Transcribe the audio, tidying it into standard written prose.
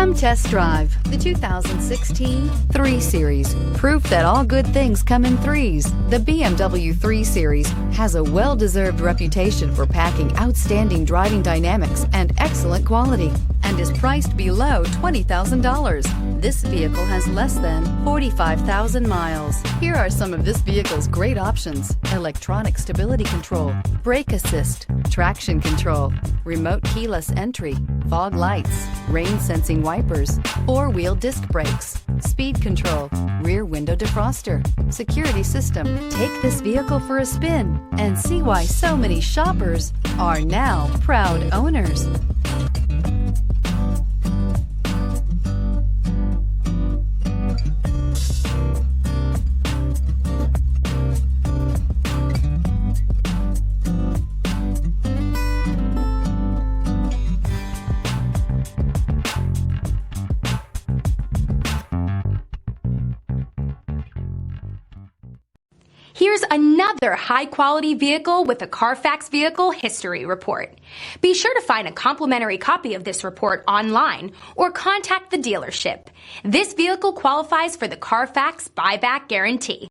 Come test drive the 2016 3 Series. Proof that all good things come in threes. The BMW 3 Series has a well-deserved reputation for packing outstanding driving dynamics and excellent quality, and is priced below $20,000. This vehicle has less than 45,000 miles. Here are some of this vehicle's great options: electronic stability control, brake assist, traction control, remote keyless entry, fog lights, rain sensing wipers, 4-wheel disc brakes, speed control, rear window defroster, security system. Take this vehicle for a spin and see why so many shoppers are now proud owners. Here's another high-quality vehicle with a Carfax Vehicle History Report. Be sure to find a complimentary copy of this report online or contact the dealership. This vehicle qualifies for the Carfax Buyback Guarantee.